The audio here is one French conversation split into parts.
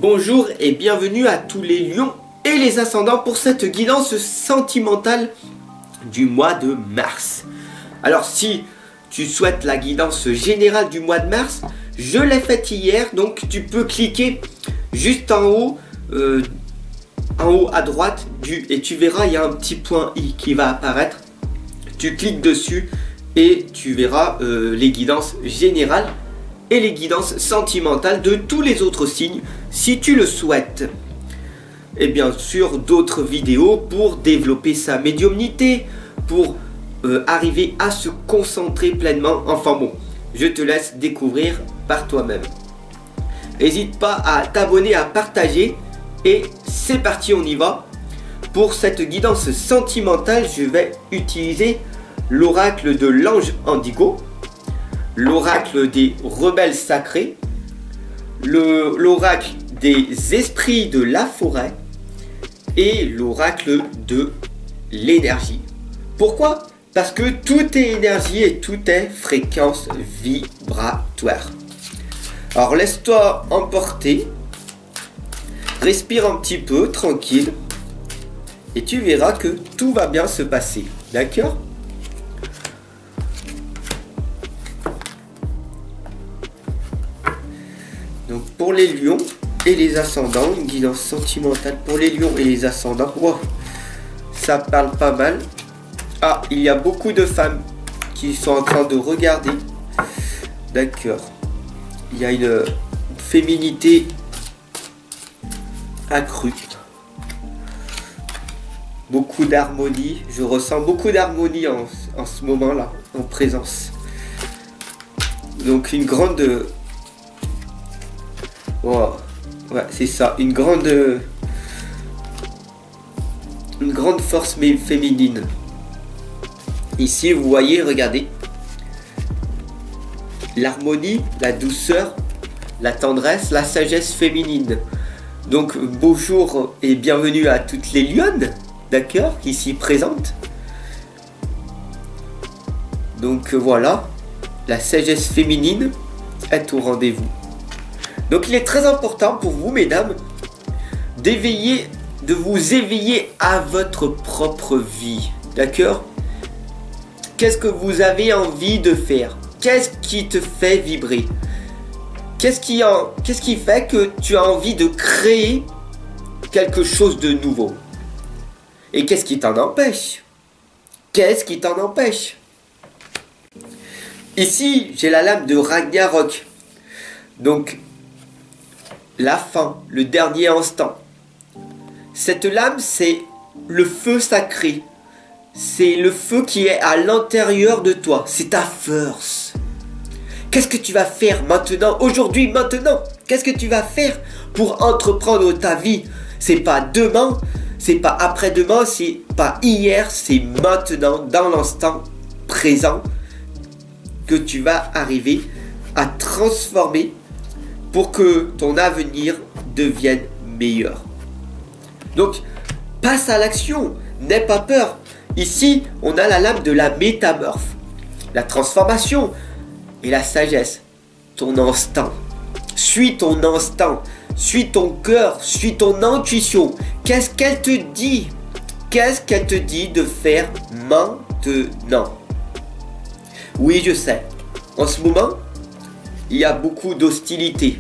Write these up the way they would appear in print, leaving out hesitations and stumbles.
Bonjour et bienvenue à tous les lions et les ascendants pour cette guidance sentimentale du mois de mars. Alors si tu souhaites la guidance générale du mois de mars, je l'ai faite hier, donc tu peux cliquer juste en haut à droite et tu verras il y a un petit point I qui va apparaître. Tu cliques dessus et tu verras les guidances générales et les guidances sentimentales de tous les autres signes si tu le souhaites. Et bien sûr d'autres vidéos pour développer sa médiumnité, pour arriver à se concentrer pleinement. Enfin bon, je te laisse découvrir par toi-même. N'hésite pas à t'abonner, à partager et c'est parti, on y va. Pour cette guidance sentimentale, je vais utiliser l'oracle de l'ange Indigo, l'oracle des rebelles sacrés, l'oracle des esprits de la forêt et l'oracle de l'énergie. Pourquoi? Parce que tout est énergie et tout est fréquence vibratoire. Alors laisse-toi emporter, respire un petit peu, tranquille, et tu verras que tout va bien se passer, d'accord? Donc pour les lions et les ascendants, une guidance sentimentale pour les lions et les ascendants. Wow, ça parle pas mal. Ah, il y a beaucoup de femmes qui sont en train de regarder. D'accord. Il y a une féminité accrue. Beaucoup d'harmonie. Je ressens beaucoup d'harmonie en ce moment-là, en présence. Donc une grande... Wow. Ouais, c'est ça. Une grande force féminine. Ici, vous voyez, regardez. L'harmonie, la douceur, la tendresse, la sagesse féminine. Donc, bonjour et bienvenue à toutes les lionnes, d'accord, qui s'y présentent. Donc, voilà, la sagesse féminine est au rendez-vous. Donc, il est très important pour vous, mesdames, de vous éveiller à votre propre vie, d'accord? Qu'est-ce que vous avez envie de faire? Qu'est-ce qui te fait vibrer? Qu'est-ce qui fait que tu as envie de créer quelque chose de nouveau? Et qu'est-ce qui t'en empêche? Qu'est-ce qui t'en empêche? Ici, j'ai la lame de Ragnarok. Donc, la fin, le dernier instant. Cette lame, c'est le feu sacré. C'est le feu qui est à l'intérieur de toi. C'est ta force. Qu'est-ce que tu vas faire maintenant, aujourd'hui, maintenant? Qu'est-ce que tu vas faire pour entreprendre ta vie? C'est pas demain, c'est pas après-demain, c'est pas hier, c'est maintenant, dans l'instant présent, que tu vas arriver à transformer pour que ton avenir devienne meilleur. Donc, passe à l'action, n'aie pas peur. Ici, on a la lame de la métamorphe, la transformation et la sagesse. Ton instinct. Suis ton instinct, suis ton cœur, suis ton intuition. Qu'est-ce qu'elle te dit? Qu'est-ce qu'elle te dit de faire maintenant? Oui, je sais. En ce moment, il y a beaucoup d'hostilité.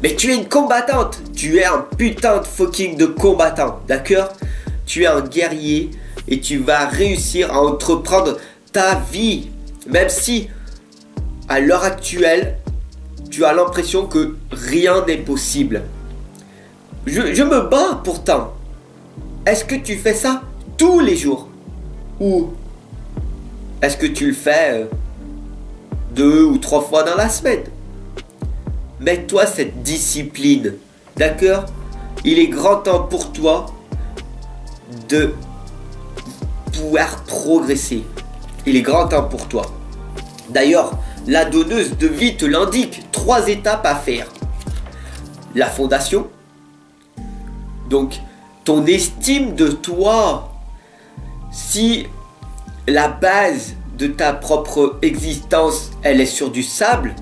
Mais tu es une combattante. Tu es un putain de fucking de combattant. D'accord? Tu es un guerrier et tu vas réussir à entreprendre ta vie. Même si, à l'heure actuelle, tu as l'impression que rien n'est possible. Je me bats pourtant. Est-ce que tu fais ça tous les jours? Ou est-ce que tu le fais 2 ou 3 fois dans la semaine? Mets-toi cette discipline, d'accord? Il est grand temps pour toi de pouvoir progresser. Il est grand temps pour toi. D'ailleurs, la donneuse de vie te l'indique, 3 étapes à faire. La fondation, donc ton estime de toi. Si la base de ta propre existence, elle est sur du sable,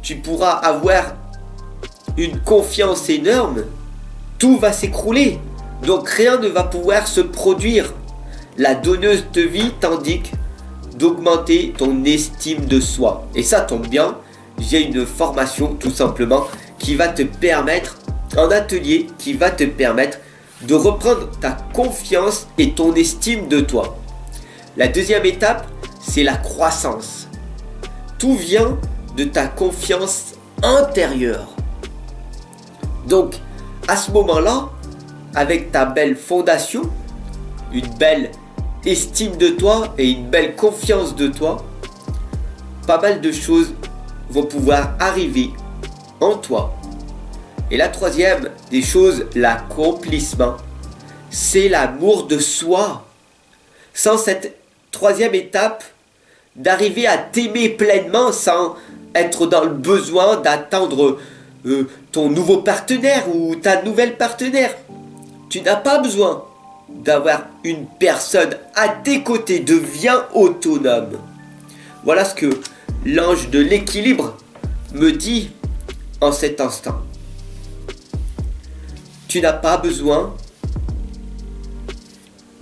tu pourras avoir une confiance énorme, tout va s'écrouler. Donc rien ne va pouvoir se produire. La donneuse de vie t'indique d'augmenter ton estime de soi. Et ça tombe bien, j'ai une formation tout simplement qui va te permettre, un atelier qui va te permettre de reprendre ta confiance et ton estime de toi. La deuxième étape, c'est la croissance. Tout vient de ta confiance intérieure. Donc, à ce moment-là, avec ta belle fondation, une belle estime de toi et une belle confiance de toi, pas mal de choses vont pouvoir arriver en toi. Et la troisième des choses, l'accomplissement, c'est l'amour de soi. Sans cette troisième étape, d'arriver à t'aimer pleinement sans être dans le besoin d'attendre ton nouveau partenaire ou ta nouvelle partenaire. Tu n'as pas besoin d'avoir une personne à tes côtés. Deviens autonome. Voilà ce que l'ange de l'équilibre me dit en cet instant. Tu n'as pas besoin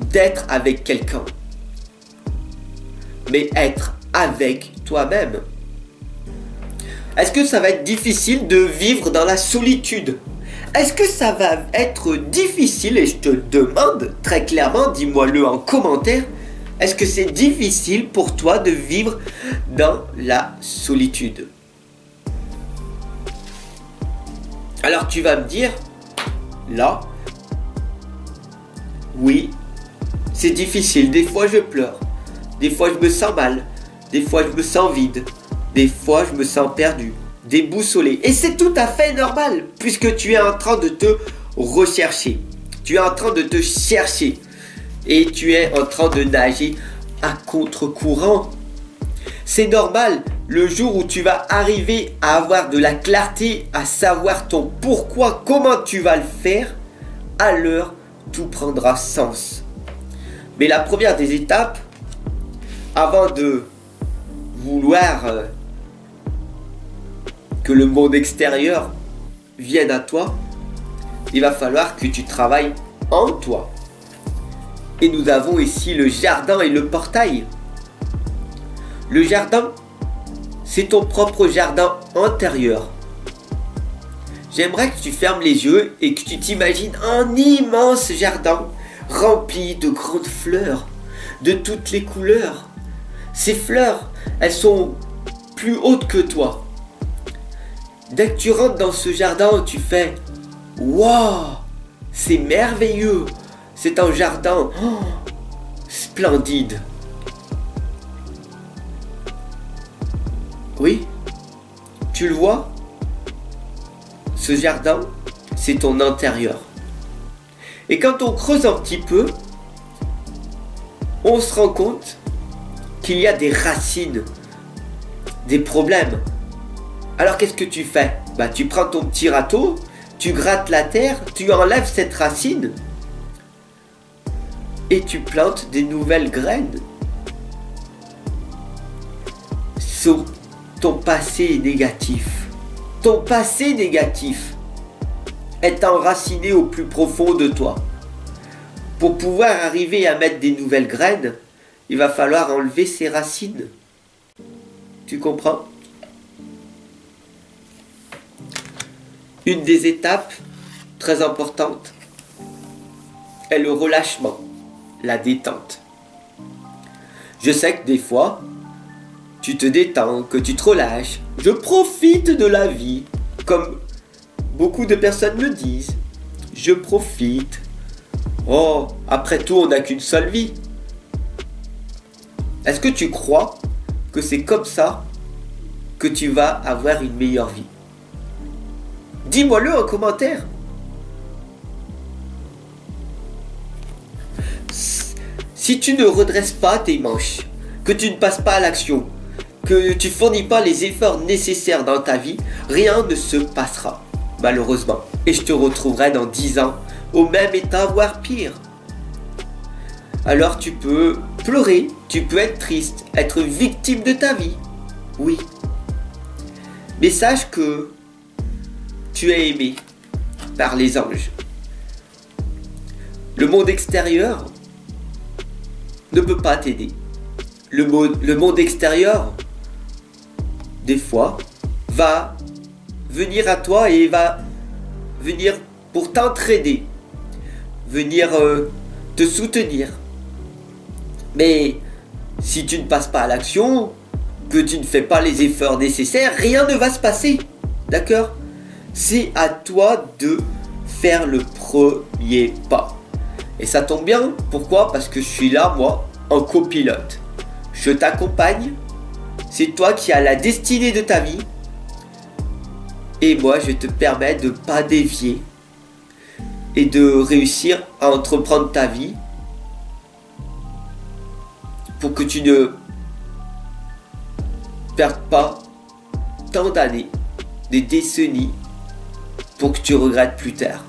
d'être avec quelqu'un, mais être avec toi-même. Est-ce que ça va être difficile de vivre dans la solitude? Est-ce que ça va être difficile, et je te le demande très clairement, dis-moi-le en commentaire, est-ce que c'est difficile pour toi de vivre dans la solitude? Alors tu vas me dire, là, oui, c'est difficile, des fois je pleure, des fois je me sens mal, des fois je me sens vide, des fois je me sens perdu, déboussolé. Et c'est tout à fait normal, puisque tu es en train de te rechercher, tu es en train de te chercher, et tu es en train de nager à contre-courant. C'est normal, le jour où tu vas arriver à avoir de la clarté, à savoir ton pourquoi, comment tu vas le faire, alors tout prendra sens. Mais la première des étapes, avant de vouloir que le monde extérieur vienne à toi, il va falloir que tu travailles en toi. Et nous avons ici le jardin et le portail. Le jardin, c'est ton propre jardin intérieur. J'aimerais que tu fermes les yeux et que tu t'imagines un immense jardin rempli de grandes fleurs, de toutes les couleurs. Ces fleurs, elles sont plus hautes que toi. Dès que tu rentres dans ce jardin, tu fais « Waouh, c'est merveilleux, c'est un jardin splendide. » Oui, tu le vois? Ce jardin, c'est ton intérieur. Et quand on creuse un petit peu, on se rend compte qu'il y a des racines, des problèmes. Alors qu'est-ce que tu fais? Tu prends ton petit râteau, tu grattes la terre, tu enlèves cette racine et tu plantes des nouvelles graines. Sur ton passé négatif. Ton passé négatif est enraciné au plus profond de toi. Pour pouvoir arriver à mettre des nouvelles graines, il va falloir enlever ces racines. Tu comprends? Une des étapes très importantes est le relâchement, la détente. Je sais que des fois, tu te détends, que tu te relâches. Je profite de la vie, comme beaucoup de personnes me disent. Je profite. Oh, après tout, on n'a qu'une seule vie. Est-ce que tu crois que c'est comme ça que tu vas avoir une meilleure vie? Dis-moi-le en commentaire. Si tu ne redresses pas tes manches, que tu ne passes pas à l'action, que tu fournis pas les efforts nécessaires dans ta vie, rien ne se passera, malheureusement. Et je te retrouverai dans 10 ans, au même état, voire pire. Alors tu peux pleurer, tu peux être triste, être victime de ta vie. Oui. Mais sache que tu es aimé par les anges. Le monde extérieur ne peut pas t'aider. Le monde extérieur, des fois, va venir à toi et va venir pour t'entraider, venir te soutenir. Mais si tu ne passes pas à l'action, que tu ne fais pas les efforts nécessaires, rien ne va se passer. D'accord? C'est à toi de faire le premier pas. Et ça tombe bien. Pourquoi? Parce que je suis là, moi, en copilote. Je t'accompagne. C'est toi qui as la destinée de ta vie. Et moi, je te permets de ne pas dévier et de réussir à entreprendre ta vie pour que tu ne perdes pas tant d'années, des décennies, pour que tu regrettes plus tard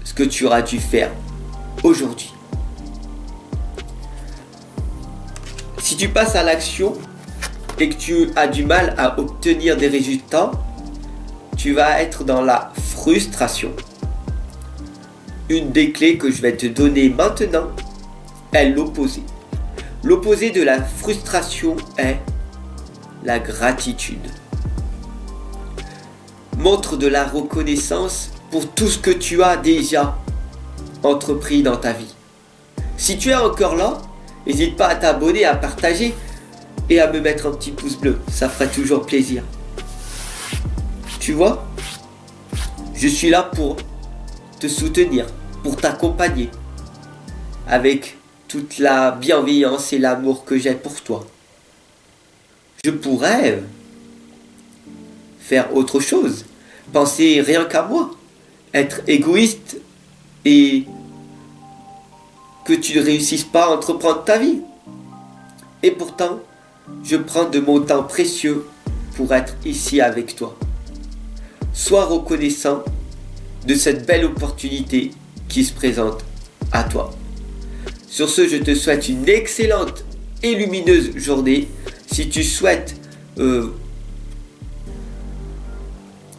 ce que tu auras dû faire aujourd'hui. Si tu passes à l'action et que tu as du mal à obtenir des résultats, tu vas être dans la frustration. Une des clés que je vais te donner maintenant est l'opposé. L'opposé de la frustration est la gratitude. Montre de la reconnaissance pour tout ce que tu as déjà entrepris dans ta vie. Si tu es encore là, n'hésite pas à t'abonner, à partager et à me mettre un petit pouce bleu. Ça ferait toujours plaisir. Tu vois, je suis là pour te soutenir, pour t'accompagner avec toute la bienveillance et l'amour que j'ai pour toi. Je pourrais faire autre chose, penser rien qu'à moi, être égoïste et que tu ne réussisses pas à entreprendre ta vie. Et pourtant, je prends de mon temps précieux pour être ici avec toi. Sois reconnaissant de cette belle opportunité qui se présente à toi. Sur ce, je te souhaite une excellente et lumineuse journée. Si tu souhaites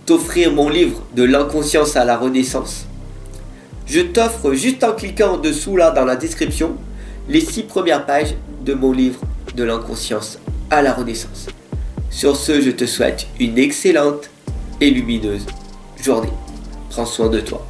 t'offrir mon livre de l'inconscience à la renaissance, je t'offre juste en cliquant en dessous là dans la description les 6 premières pages de mon livre de l'inconscience à la renaissance. Sur ce, je te souhaite une excellente et lumineuse journée. Prends soin de toi.